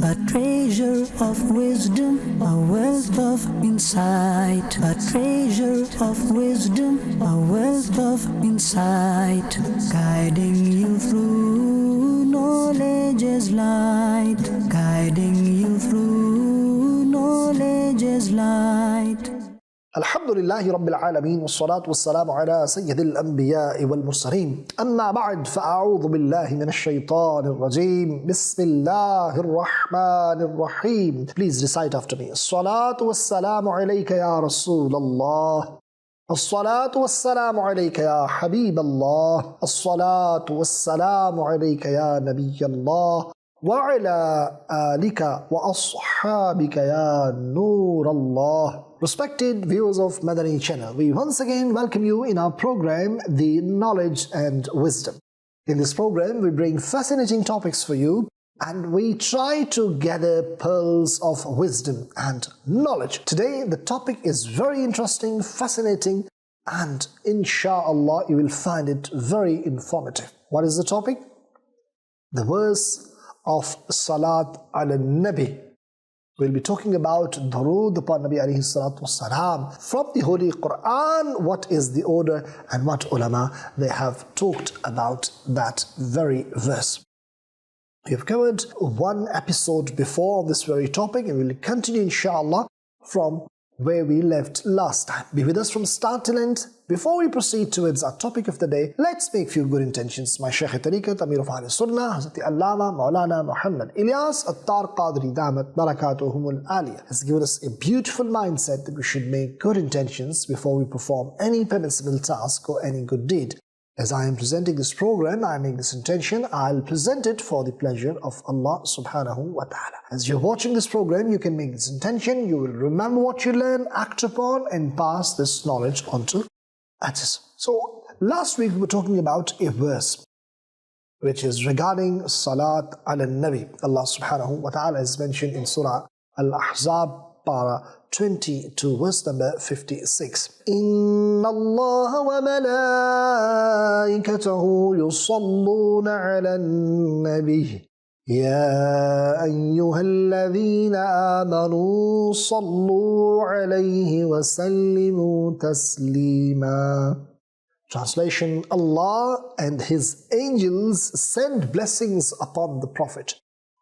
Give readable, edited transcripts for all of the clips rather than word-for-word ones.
a treasure of wisdom, a wealth of insight, a treasure of wisdom, a wealth of insight, guiding you through knowledge's light, guiding you through knowledge's light. Alhamdulillahi Rabbil Alameen, wassalatu wassalamu ala sayyidil anbiya'i wal mursaleen. Amma ba'd, fa'a'udhu billahi minash shaitanir rajeem. Bismillahir rahmanir rahim. Please recite after me. As-salatu wassalamu alayka ya Rasulallah. As-salatu wassalamu alayka ya Habiballah. As-salatu wassalamu alayka ya Nabiyallah. Wa ala alika wa ashabika ya Noorallah. Respected viewers of Madani Channel, we once again welcome you in our program, The Knowledge and Wisdom. In this program, we bring fascinating topics for you and we try to gather pearls of wisdom and knowledge. Today, the topic is very interesting, fascinating, and inshallah, you will find it very informative. What is the topic? The verse of Salat al-Nabi. We'll be talking about Durood upon Nabi alayhi salatu wassalam from the Holy Quran. What is the order and what ulama they have talked about that very verse. We have covered one episode before on this very topic and we'll continue inshallah from where we left last time. Be with us from start till end. Before we proceed towards our topic of the day, let's make few good intentions. My Shaykh Tariqat, Amir of Sunnah, Hazrat Allama Maulana Muhammad Ilyas Attar Qadri Damat Barakatuhumul Aliyah has given us a beautiful mindset that we should make good intentions before we perform any permissible task or any good deed. As I am presenting this program, I make this intention, I'll present it for the pleasure of Allah subhanahu wa ta'ala. As you're watching this program, you can make this intention, you will remember what you learn, act upon, and pass this knowledge on to others. So, last week we were talking about a verse which is regarding Salat al-Nabi. Allah subhanahu wa ta'ala has mentioned in Surah Al-Ahzab, Para 22, verse number 56. Inna Allah wa malaikatahu yusalluna ala nabi. Ya ayyuhalladhina amanu sallu alayhi wa sallimu taslima. Translation: Allah and His angels send blessings upon the Prophet.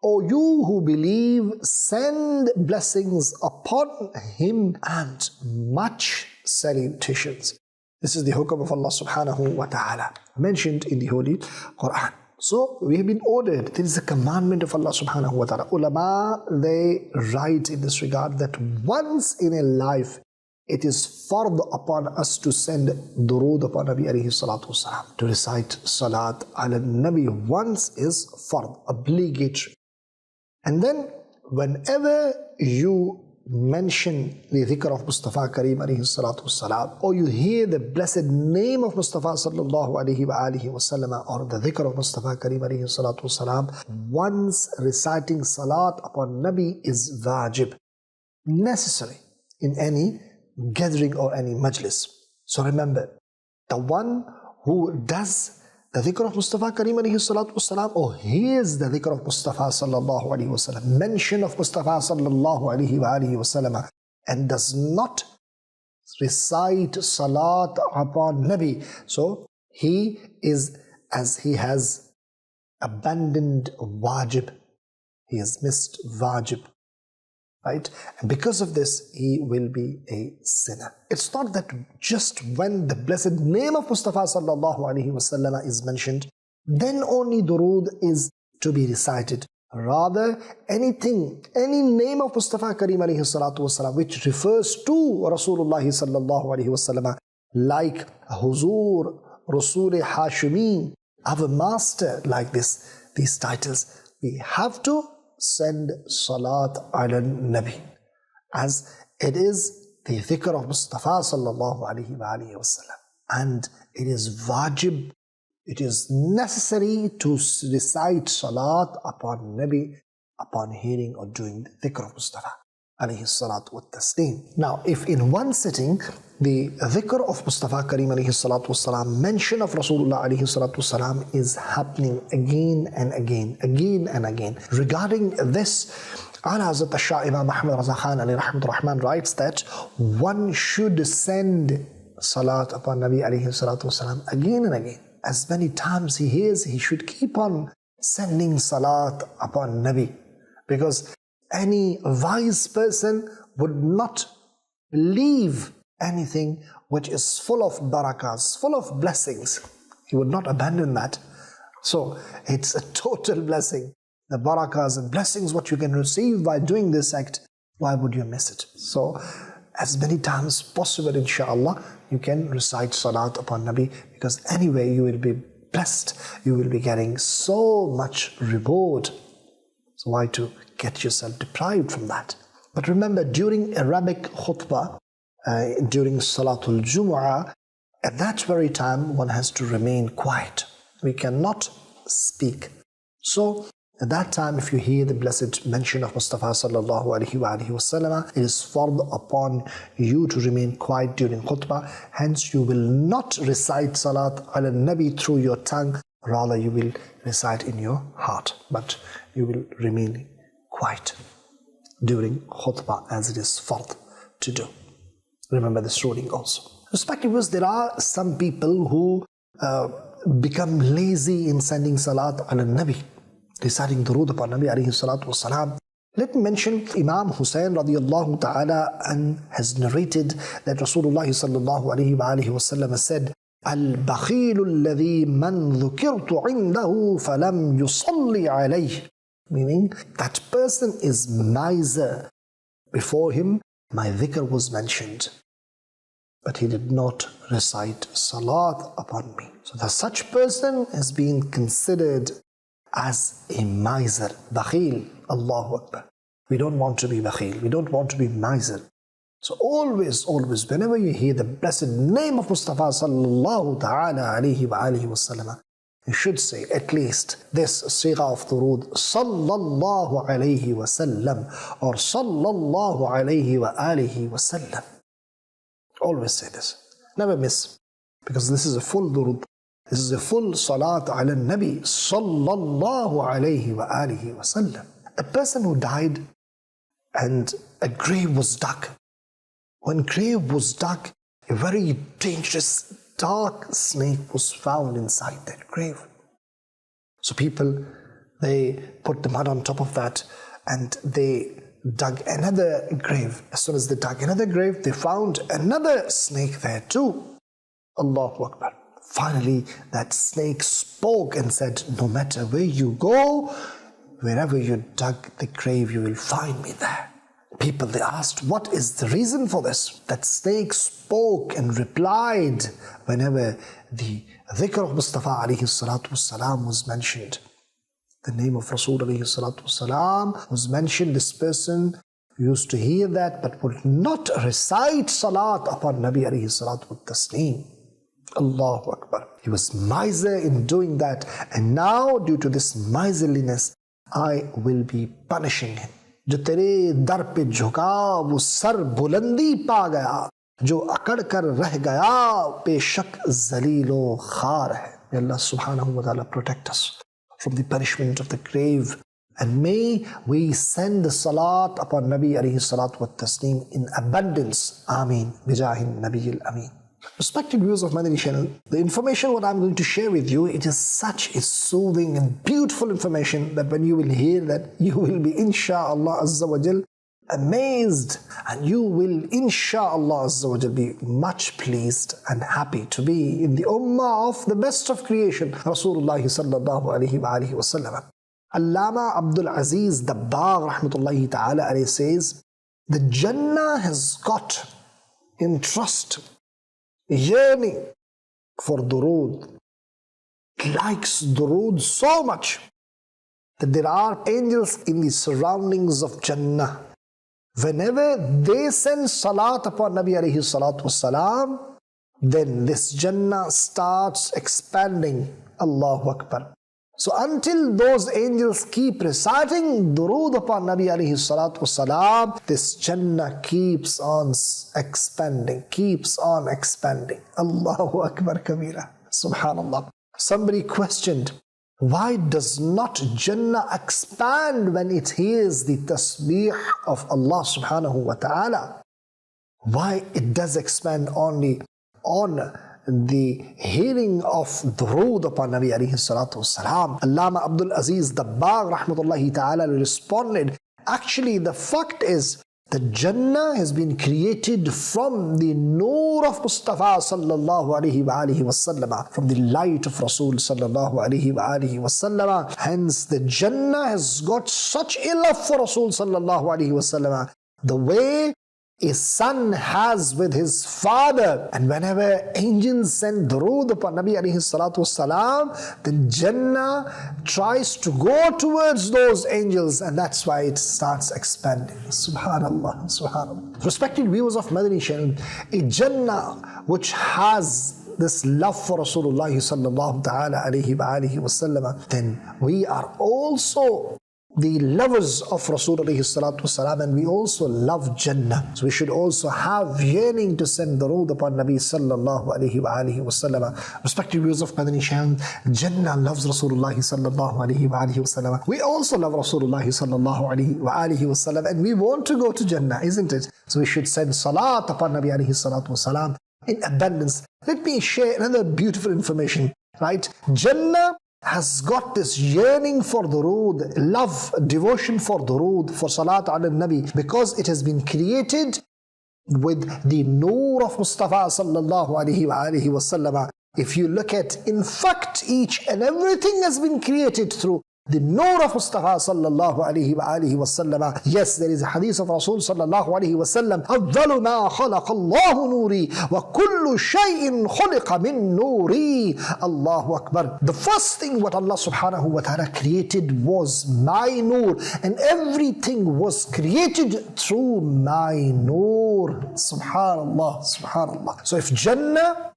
O you who believe, send blessings upon him and much salutations. This is the hukam of Allah subhanahu wa ta'ala mentioned in the Holy Quran. So we have been ordered, there is a commandment of Allah subhanahu wa ta'ala. Ulama, they write in this regard that once in a life, it is fard upon us to send durood upon Nabi alayhi salatu wasalam. To recite salat ala Nabi once is fard, obligatory. And then, whenever you mention the dhikr of Mustafa Kareem alayhi salatu wassalam, or you hear the blessed name of Mustafa sallallahu alayhi wa alihi wasallam, or the dhikr of Mustafa Kareem alayhi salatu wassalam, once reciting salat upon Nabi is wajib, necessary in any gathering or any majlis. So remember, the one who does the dhikr of Mustafa Kareem alayhi salatu wasalam, or hears the dhikr of Mustafa sallallahu alayhi wasallam, mention of Mustafa sallallahu alayhi wa alihi wasallam, and does not recite salat upon Nabi, so he is, as he has abandoned wajib, he has missed wajib. Right? And because of this, he will be a sinner. It's not that just when the blessed name of Mustafa sallallahu alaihi wasallam is mentioned, then only durood is to be recited. Rather, anything, any name of Mustafa Kareem alayhi salatu wasallam which refers to Rasulullah sallallahu alaihi wasallam, like Huzur, Rasul Hashimi, our master, like this, these titles, we have to send salat ala nabi, as it is the dhikr of Mustafa sallallahu alayhi wa alihi wasallam, and it is wajib, it is necessary to recite salat upon Nabi upon hearing or doing the dhikr of Mustafa. alayhi salatu wa taslim. Now, if in one sitting the dhikr of Mustafa Kareem alayhi salatu wasalam, mention of Rasulullah alayhi salatu wasalam is happening again and again, again and again. Regarding this, Ala Hazrat Shah Imam Ahmad Raza Khan alayhi rahmatur rahman writes that one should send salat upon Nabi alayhi salatu wasalam again and again. As many times he hears, he should keep on sending salat upon Nabi, because any wise person would not leave anything which is full of barakas, full of blessings. He would not abandon that. So it's a total blessing. The barakas and blessings what you can receive by doing this act, why would you miss it? So as many times possible, inshallah, you can recite salat upon Nabi, because anyway you will be blessed, you will be getting so much reward. So why to get yourself deprived from that? But remember, during Arabic khutbah, during Salatul Jumu'ah, at that very time one has to remain quiet. We cannot speak. So at that time, if you hear the blessed mention of Mustafa sallallahu alaihi wasallam, it is fard upon you to remain quiet during khutbah. Hence, you will not recite salat ala nabi through your tongue, rather you will recite in your heart, but you will remain quiet during khutbah, as it is fard to do. Remember this ruling also. Respected viewers, there are some people who become lazy in sending salat ala nabi, reciting durood upon Nabi alayhi salatu wasalam. Let me mention Imam Hussain radiyallahu ta'ala and has narrated that Rasulullah sallallahu alayhi wa alihi wasallam said, Al-bakhilu alladhi man dhukirtu indahu falam yusalli alayh. Meaning, that person is miser. Before him, my dhikr was mentioned, but he did not recite salat upon me. So that such person is being considered as a miser, bakhil. Allahu Akbar. We don't want to be bakhil, we don't want to be miser. So always, whenever you hear the blessed name of Mustafa sallallahu ta'ala alayhi wa alihi wasallam, you should say at least this sigha of durood, sallallahu alayhi wasallam, or sallallahu alayhi wa alihi wasallam. Always say this, never miss, because this is a full durood. This is a full salat ala nabi sallallahu alayhi wa alihi wa sallam. A person who died and a grave was dug. When grave was dug, a very dangerous dark snake was found inside that grave. So people, they put the mud on top of that and they dug another grave. As soon as they dug another grave, they found another snake there too. Allahu Akbar. Finally, that snake spoke and said, no matter where you go, wherever you dug the grave, you will find me there. People, they asked, what is the reason for this? That snake spoke and replied whenever the dhikr of Mustafa alayhi salatu wasalam was mentioned. The name of Rasul alayhi salatu wasalam was mentioned. This person used to hear that but would not recite salat upon Nabi alayhi salatu wa taslim. Allahu Akbar. He was miser in doing that, and now due to this miserliness, I will be punishing him. जो तेरे दर पे झुका वो sir बुलंदी पा गया, जो अकड़ कर रह गया बेशक जलीलो खार है. May Allah subhanahu wa ta'ala protect us from the punishment of the grave, and may we send the salat upon Nabi alayhi salatu wa taslim in abundance. Ameen. Bijahin Nabiyil Ameen. Respected viewers of Madani Channel, the information what I'm going to share with you, it is such a soothing and beautiful information that when you will hear that, you will be insha'Allah Azza wa Jal amazed, and you will insha'Allah Azza wa Jal be much pleased and happy to be in the ummah of the best of creation, Rasulullah sallallahu alayhi wa alihi wa sallam. Allama Abdul Aziz Dabbagh rahmatullahi ta'ala alayhi says, the Jannah has got in trust, yearning for durood, likes durood so much that there are angels in the surroundings of Jannah. Whenever they send salat upon Nabi alayhi salatu wasalam, then this Jannah starts expanding. Allahu Akbar. So until those angels keep reciting durood upon Nabi alayhi salatu wasalam, this Jannah keeps on expanding, keeps on expanding. Allahu Akbar Kabira. Subhanallah. Somebody questioned, why does not Jannah expand when it hears the tasbih of Allah subhanahu wa ta'ala? Why it does expand only on the hearing of durood upon Nabi alayhi salatu wasalam? Allama Abdul Aziz Dabbagh rahmatullahi ta'ala responded, actually the fact is that Jannah has been created from the nur of Mustafa sallallahu alayhi wa alihi wasallam, from the light of Rasul sallallahu alayhi wa alihi wasallam. Hence the Jannah has got such a love for Rasul sallallahu alayhi wasallam, the way a son has with his father. And whenever angels send durood upon Nabi alayhi salatu wasalam, then Jannah tries to go towards those angels, and that's why it starts expanding. Subhanallah, subhanallah. Respected viewers of Madani Channel, a Jannah which has this love for Rasulullah sallallahu ta'ala alayhi wa alihi wasallam, then we are also the lovers of Rasulullah sallallahu wasalam, and we also love Jannah. So we should also have yearning to send durood upon Nabi sallallahu alayhi wa alihi wasallam. Respected viewers of Madani Channel, Jannah loves Rasulullah sallallahu alayhi wa alihi wasallam. We also love Rasulullah sallallahu alayhi wa alihi wasallam, and we want to go to Jannah, isn't it? So we should send salat upon Nabi alayhi salatu wasalam in abundance. Let me share another beautiful information, right? Jannah has got this yearning for durood, love, devotion for durood, for salat ala nabi, because it has been created with the nur of Mustafa sallallahu alayhi wa alihi wasallam. If you look at, in fact, each and everything has been created through the nur of Mustafa sallallahu alayhi wa alihi wasallam. Yes, there is a hadith of Rasul sallallahu alayhi wasallam, أَفْضَلُ مَا خَلَقَ اللَّهُ نُورِي وَكُلُّ شَيْءٍ خُلِقَ مِن نُورِي. Allahu Akbar. The first thing what Allah subhanahu wa ta'ala created was my nur, and everything was created through my nur. Subhanallah, subhanallah. So if Jannah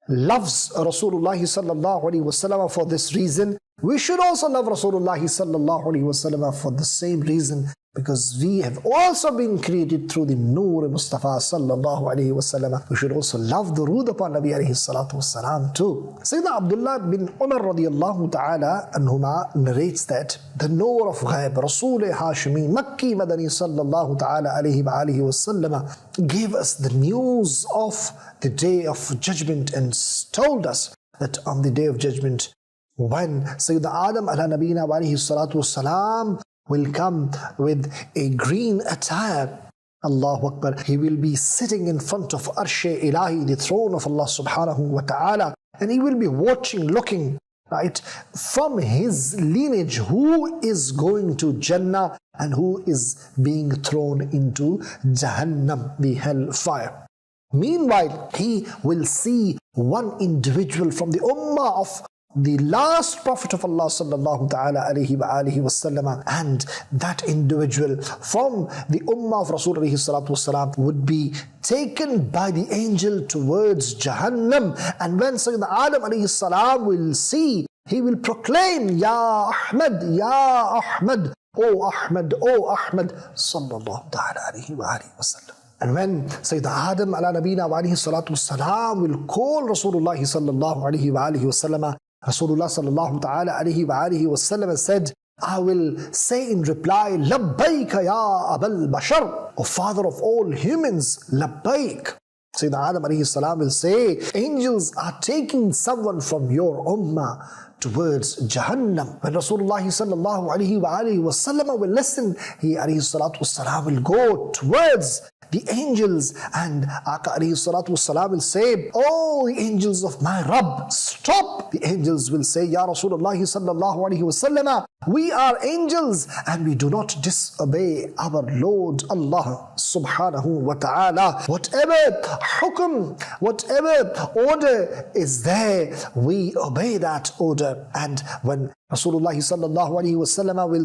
loves Rasulullah sallallahu alayhi wasallam for this reason, we should also love Rasulullah sallallahu alayhi wasallam for the same reason, because we have also been created through the nur of Mustafa sallallahu alayhi wasallam. We should also love durood upon Nabi alayhi salatu wasalam too. Sayyidina Abdullah bin Umar radiyallahu ta'ala anhuma narrates that the nur of Ghaib, Rasul Hashimi, Makki Madani sallallahu ta'ala alayhi wa alihi wasallam, gave us the news of the day of judgment and told us that on the day of judgment, when Sayyidina Adam ala nabina wa alayhi salatu wasalam will come with a green attire, Allahu Akbar, he will be sitting in front of Arshe Ilahi, the throne of Allah subhanahu wa ta'ala, and he will be watching, looking, right, from his lineage, who is going to Jannah and who is being thrown into Jahannam, the hellfire. Meanwhile, he will see one individual from the ummah of the last Prophet of Allah sallallahu ta'ala alayhi wa alihi wasallam, and that individual from the ummah of Rasulullah sallallahu wasallam would be taken by the angel towards Jahannam. And when Sayyidina Adam alayhi salam will see, he will proclaim, Ya Ahmad, Ya Ahmad, O Ahmad, O Ahmad, sallallahu ta'ala alayhi wa alihi wasallam. And when Sayyidina Adam ala nabina wa alayhi salatu wasalam will call Rasulullah sallallahu alayhi wa alihi wasallam, Rasulullah sallallahu ta'ala alayhi wa alihi wasallam said, I will say in reply, Labbaik ya Abal Bashar, O father of all humans, Labbaik. Sayyidina Adam alayhi salam will say, angels are taking someone from your ummah towards Jahannam. When Rasulullah sallallahu alayhi wa alihi wasallam will listen, he alayhi salatu wasalam will go towards the angels, and Aqa alayhi salatu wasalam will say, oh, the angels of my Rabb, stop. The angels will say, Ya Rasulullah sallallahu alayhi wasallam, we are angels and we do not disobey our Lord Allah subhanahu wa ta'ala. Whatever hukum, whatever order is there, we obey that order. And when Rasulullah sallallahu alayhi wasallam will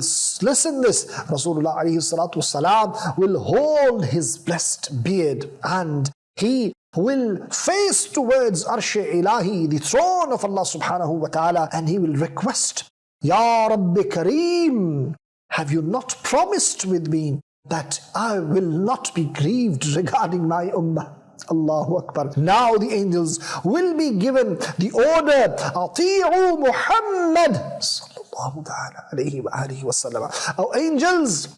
listen this, Rasulullah alayhi salatu wasalam will hold his blessed beard and he will face towards Arshe Ilahi, the throne of Allah subhanahu wa ta'ala, and he will request, Ya Rabbi Kareem, have you not promised with me that I will not be grieved regarding my ummah? Allahu Akbar. Now the angels will be given the order, Ati'u Muhammad sallallahu alayhi wa sallam. Our angels,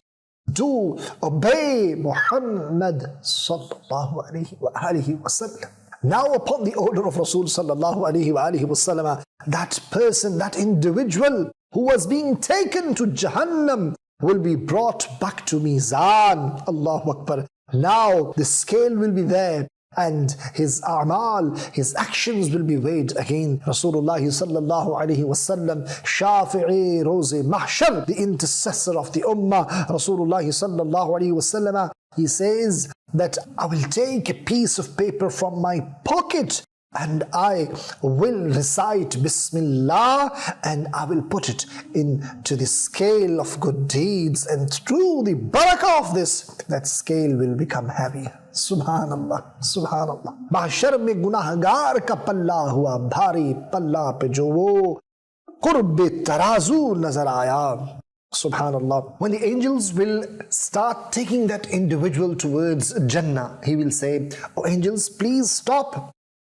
do obey Muhammad sallallahu alayhi wa sallam. Now upon the order of Rasul sallallahu alayhi wa sallam, that person, that individual who was being taken to Jahannam will be brought back to Mizan. Allahu Akbar. Now the scale will be there and his a'mal, his actions will be weighed again. Rasulullah sallallahu alayhi wa sallam, Shafi'i Roze Mahshar, the intercessor of the ummah, Rasulullah sallallahu alayhi wa sallam, he says that I will take a piece of paper from my pocket and I will recite Bismillah and I will put it into the scale of good deeds, and through the barakah of this, that scale will become heavy. Subhanallah, Subhanallah. Mahshar mein gunahgar ka palla hua bhari, palla pe jo wo qurb tarazu nazar aaya. Subhanallah. When the angels will start taking that individual towards Jannah, he will say, "Oh angels, please stop.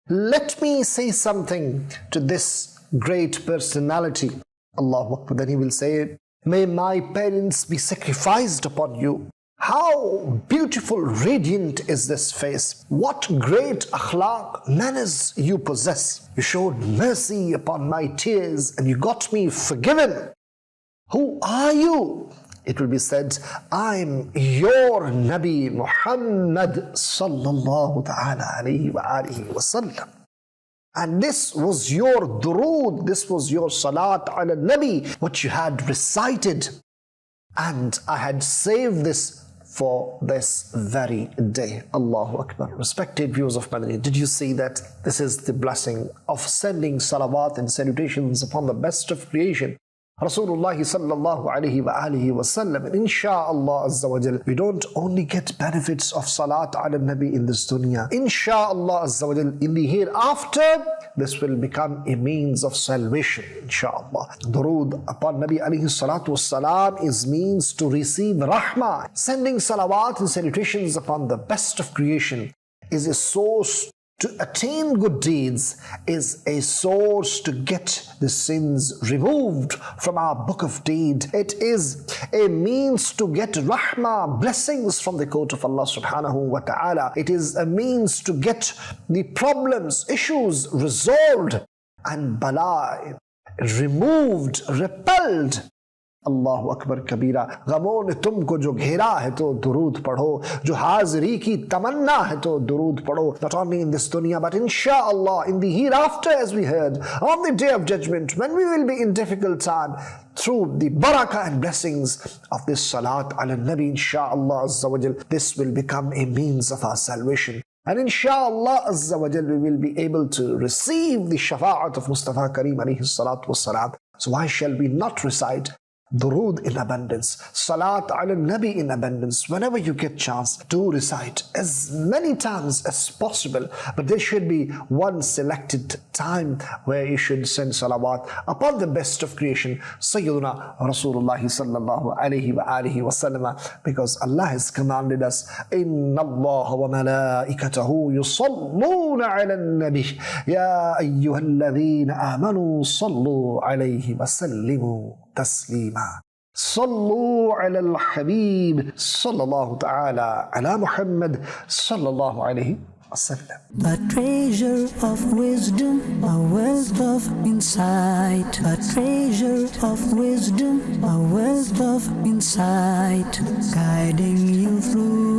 Let me say something to this great personality." Allahu Akbar. Then he will say, "May my parents be sacrificed upon you. How beautiful, radiant is this face. What great akhlaq, manners you possess. You showed mercy upon my tears and you got me forgiven. Who are you?" It will be said, "I'm your Nabi Muhammad sallallahu ta'ala alayhi wa sallam. And this was your durood, this was your salat ala Nabi, what you had recited. And I had saved this for this very day." Allahu Akbar. Respected viewers of Madani, did you see that this is the blessing of sending salawat and salutations upon the best of creation, Rasulullah sallallahu alayhi wa alihi wa sallam? And insha'Allah azza wa jal, we don't only get benefits of salat ala nabi in this dunya. Insha'Allah azza wa jal, in the hereafter, this will become a means of salvation. Insha'Allah. Durood upon Nabi alayhi salatu wassalam is means to receive rahmah. Sending salawat and salutations upon the best of creation is a source to attain good deeds, is a source to get the sins removed from our book of deed. It is a means to get rahmah, blessings from the court of Allah subhanahu wa ta'ala. It is a means to get the problems, issues resolved and bala removed, repelled. Allahu Akbar kabira. गमों ने तुमको जो घेरा है तो दुरूद पढ़ो, जो हाजिरी की तमन्ना है तो दुरूद पढ़ो. Not only in this dunya but insha'Allah in the hereafter, as we heard, on the day of judgment, when we will be in difficult time, through the barakah and blessings of this salat ala nabi, insha'Allah azza wa jal, this will become a means of our salvation. And insha'Allah azza wa jal, we will be able to receive the shafa'at of Mustafa Kareem alayhi salatu wassalam. So why shall we not recite durood in abundance, salat ala nabi in abundance? Whenever you get chance, do recite as many times as possible, but there should be one selected time where you should send salawat upon the best of creation, Sayyiduna Rasulullah sallallahu alayhi wa alihi wa sallam, because Allah has commanded us, Inna Allah wa malaikatahu yusalluna ala nabi ya ayyuhalladhina amanu sallu alayhi wa sallimu تسليما. صلوا على الحبيب صلى الله تعالى على محمد صلى الله عليه وسلم. A treasure of wisdom, a wealth of insight. A treasure of wisdom, a wealth of insight, guiding you through